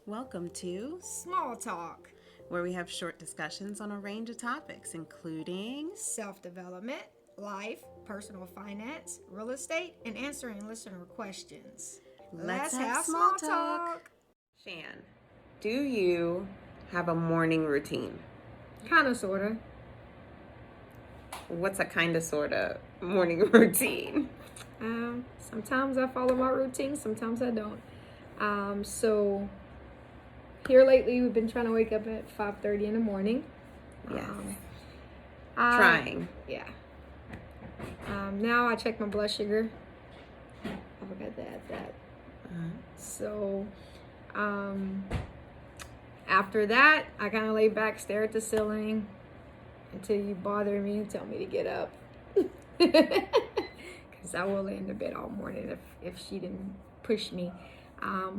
Welcome to Small Talk, where we have short discussions on a range of topics, including self-development, life, personal finance, real estate, and answering listener questions. Let's have small talk. Shan, do you have a morning routine? Kind of, sort of. What's a kind of, sort of morning routine? Sometimes I follow my routine, sometimes I don't. So here lately, we've been trying to wake up at 5:30 in the morning. Yes. Trying. Yeah. Now I check my blood sugar. I forgot to add that. So, after that, I kind of lay back, stare at the ceiling until you bother me and tell me to get up. Because I will lay in the bed all morning if she didn't push me.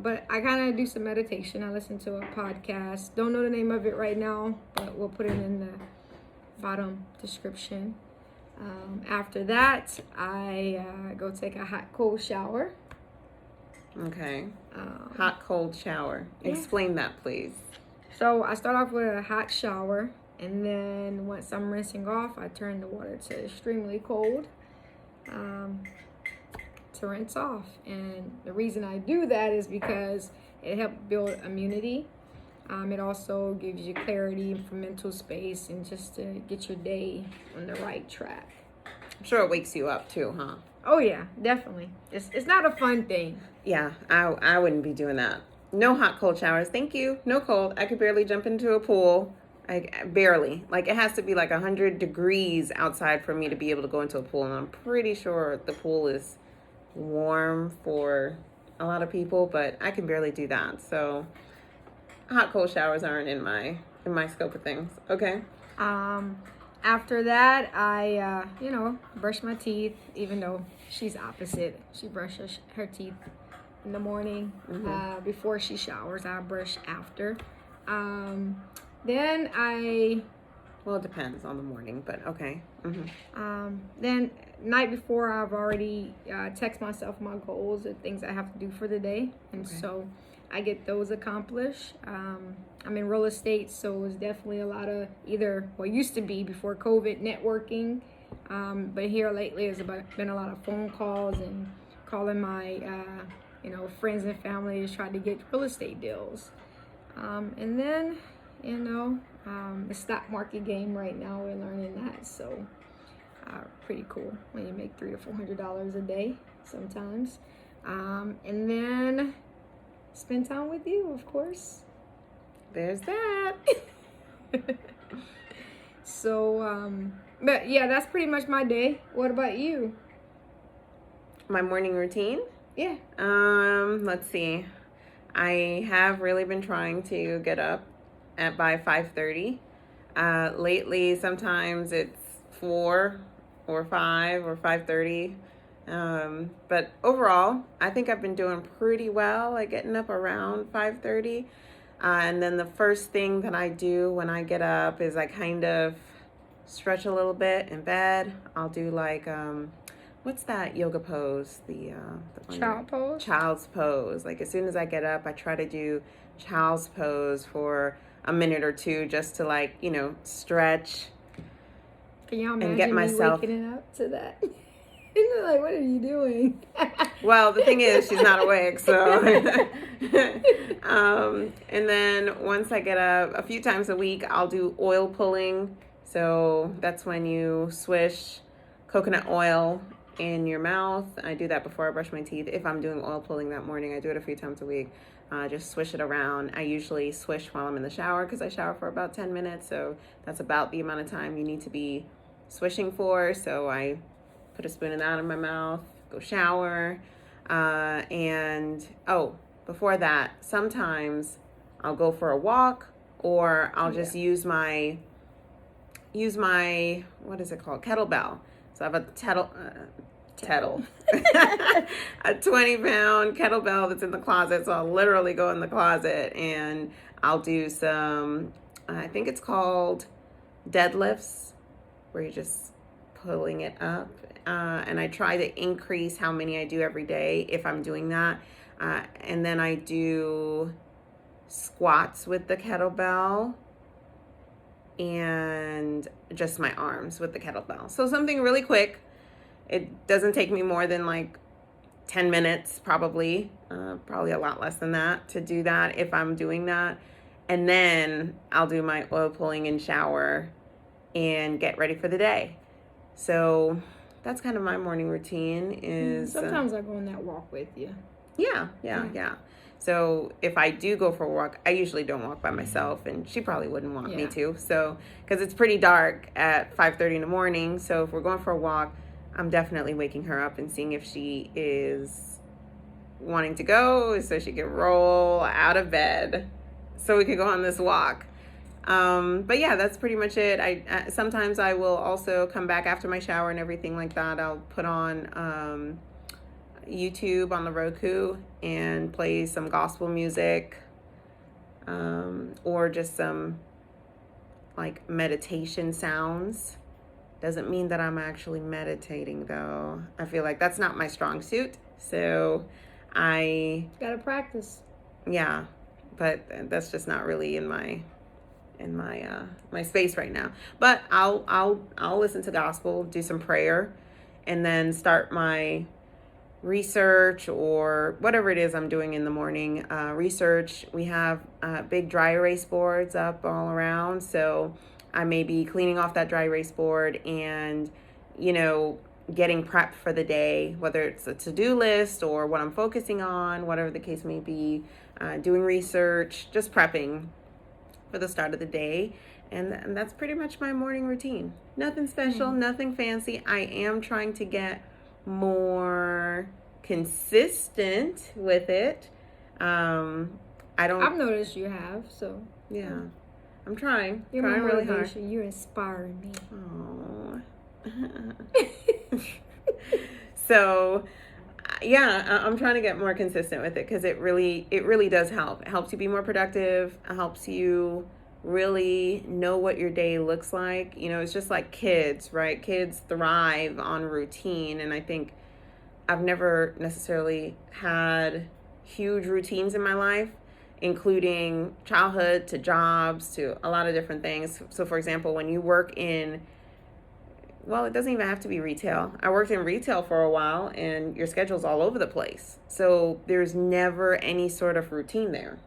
But I kind of do some meditation. I listen to a podcast. Don't know the name of it right now, but we'll put it in the bottom description. After that, I go take a hot, cold shower. Okay. Hot, cold shower. Yeah. Explain that, please. So I start off with a hot shower, and then once I'm rinsing off, I turn the water to extremely cold to rinse off. And the reason I do that is because it helps build immunity. It also gives you clarity for mental space and just to get your day on the right track. I'm sure it wakes you up too, huh? Oh yeah, definitely. It's not a fun thing. Yeah, I wouldn't be doing that. No hot, cold showers. Thank you. No cold. I could barely jump into a pool. Barely. Like, it has to be like 100 degrees outside for me to be able to go into a pool. And I'm pretty sure the pool is warm for a lot of people, but I can barely do that. So hot, cold showers aren't in my scope of things. Okay. After that, I brush my teeth, even though she's opposite. She brushes her teeth in the morning before she showers. I brush after. Then well, it depends on the morning, but okay. Then night before, I've already text myself my goals and things I have to do for the day, and so I get those accomplished. I'm in real estate, so it's definitely a lot of used to be before COVID, networking. But here lately, it's been a lot of phone calls and calling my friends and family to try to get real estate deals. And then the stock market game right now, we're learning that, so pretty cool when you make $300 to $400 a day sometimes. And then spend time with you, of course. There's that. So, but yeah, that's pretty much my day. What about you? My morning routine? Yeah. Let's see. I have really been trying to get up by 5:30. Lately, sometimes it's 4 or 5 or 5:30. But overall, I think I've been doing pretty well at getting up around 5:30. And then the first thing that I do when I get up is I kind of stretch a little bit in bed. I'll do like, what's that yoga pose? The Child pose? Child's pose. Like, as soon as I get up, I try to do child's pose for a minute or two just to stretch. Can y'all imagine and get myself me waking up to that? Like, what are you doing? Well, the thing is, she's not awake, so. And then once I get up, a few times a week, I'll do oil pulling. So that's when you swish coconut oil in your mouth. I do that before I brush my teeth. If I'm doing oil pulling that morning, I do it a few times a week. Just swish it around. I usually swish while I'm in the shower because I shower for about 10 minutes. So that's about the amount of time you need to be swishing for. So I put a spoon of that in my mouth, go shower. Before that, sometimes I'll go for a walk, or I'll just use my, what is it called? Kettlebell. So I have a a 20-pound kettlebell that's in the closet. So I'll literally go in the closet and I'll do some, I think it's called deadlifts, where you're just pulling it up. And I try to increase how many I do every day if I'm doing that. And then I do squats with the kettlebell, and just my arms with the kettlebell. So something really quick. It doesn't take me more than like 10 minutes, probably a lot less than that to do that if I'm doing that. And then I'll do my oil pulling and shower and get ready for the day. So that's kind of my morning routine is... Sometimes I go on that walk with you. Yeah. So if I do go for a walk, I usually don't walk by myself, and she probably wouldn't want me to. So, because it's pretty dark at 5:30 in the morning. So if we're going for a walk, I'm definitely waking her up and seeing if she is wanting to go so she can roll out of bed so we could go on this walk. But yeah, that's pretty much it. I sometimes I will also come back after my shower and everything like that. I'll put on YouTube on the Roku and play some gospel music, or just some like meditation sounds. Doesn't mean that I'm actually meditating though. I feel like that's not my strong suit. So I gotta practice. Yeah, but that's just not really in my my space right now. But I'll listen to gospel, do some prayer, and then start my research or whatever it is I'm doing in the morning. Research, we have big dry erase boards up all around, so I may be cleaning off that dry erase board and, getting prepped for the day, whether it's a to-do list or what I'm focusing on, whatever the case may be, doing research, just prepping for the start of the day. And that's pretty much my morning routine. Nothing special, nothing fancy. I am trying to get more consistent with it. I've noticed you have, so yeah, I'm trying. You're trying my really motivation. hard. You're inspiring me. Oh. So yeah, I'm trying to get more consistent with it because it really does help. It helps you be more productive. It helps you really know what your day looks like. It's just like kids, right? Kids thrive on routine, and I think I've never necessarily had huge routines in my life, including childhood to jobs to a lot of different things. So for example, when you work in, well, it doesn't even have to be retail. I worked in retail for a while, and your schedule's all over the place. So there's never any sort of routine there.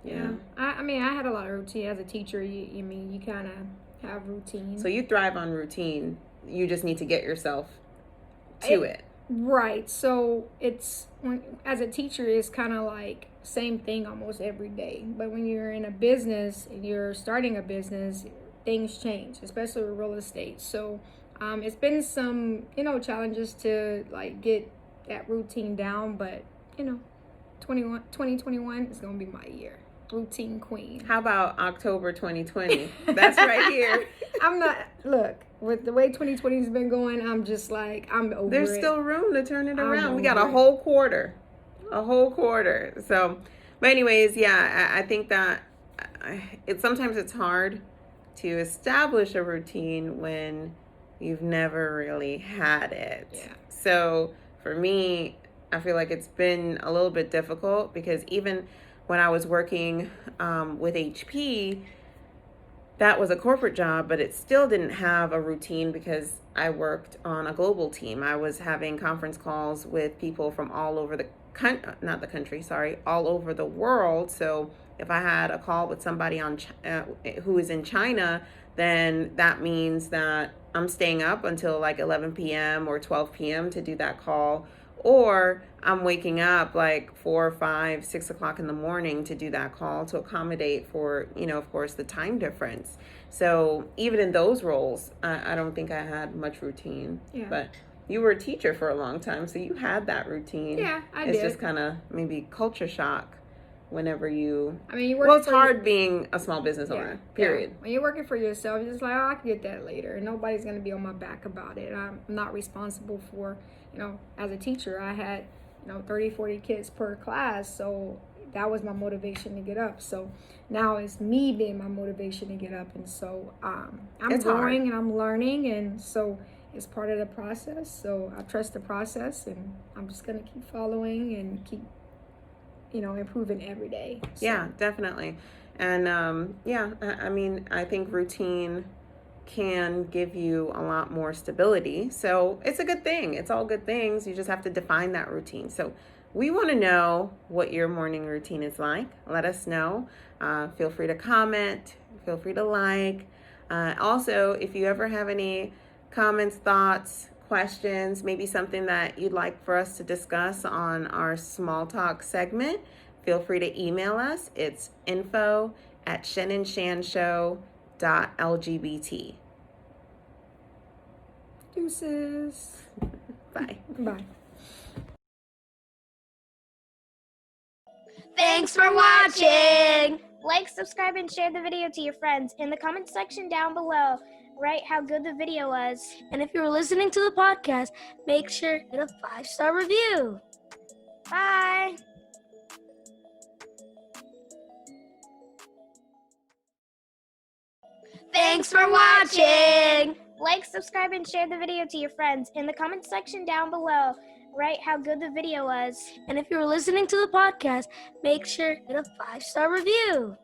Yeah. I mean, I had a lot of routine as a teacher. You kind of have routine. So you thrive on routine. You just need to get yourself to it. Right. So as a teacher, it's kind of like same thing almost every day. But when you're in a business and you're starting a business, things change, especially with real estate. So it's been some, challenges to like get that routine down. But, 2021 is going to be my year. Routine queen. How about October 2020? That's right here. Look, with the way 2020 has been going, I'm just like, I'm over There's it. still room to turn it around. We got over a whole quarter. So, but anyways, yeah, I think that sometimes it's hard to establish a routine when you've never really had it. Yeah. So for me, I feel like it's been a little bit difficult because even when I was working with HP, that was a corporate job, but it still didn't have a routine because I worked on a global team. I was having conference calls with people from all over all over the world. So if I had a call with somebody who is in China, then that means that I'm staying up until like 11 p.m. or 12 p.m. to do that call. Or I'm waking up like 4, 5, 6 o'clock in the morning to do that call to accommodate for, of course, the time difference. So even in those roles, I don't think I had much routine. Yeah. But you were a teacher for a long time, so you had that routine. Yeah, I did. It's just kind of maybe culture shock whenever you... I mean, you work. Well, it's hard being a small business owner, period. Yeah. When you're working for yourself, you're just like, I can get that later. And nobody's going to be on my back about it. I'm not responsible for, as a teacher, I had, 30, 40 kids per class. So that was my motivation to get up. So now it's me being my motivation to get up. And so I'm growing and I'm learning. And so it's part of the process. So I trust the process, and I'm just going to keep following and keep improving every day. So. Yeah, definitely. And I mean, I think routine can give you a lot more stability. So it's a good thing. It's all good things. You just have to define that routine. So we want to know what your morning routine is like. Let us know. Feel free to comment. Feel free to like. Also, if you ever have any comments, thoughts, questions, maybe something that you'd like for us to discuss on our small talk segment, feel free to email us. It's info@shenindshanshow.lgbt. Deuces. Bye. Bye. Thanks for watching! Like, subscribe, and share the video to your friends. In the comment section down below, write how good the video was. And if you're listening to the podcast, make sure to hit a 5-star review. Bye! Thanks for watching! Like, subscribe, and share the video to your friends. In the comment section down below, write how good the video was. And if you're listening to the podcast, make sure to hit a 5-star review.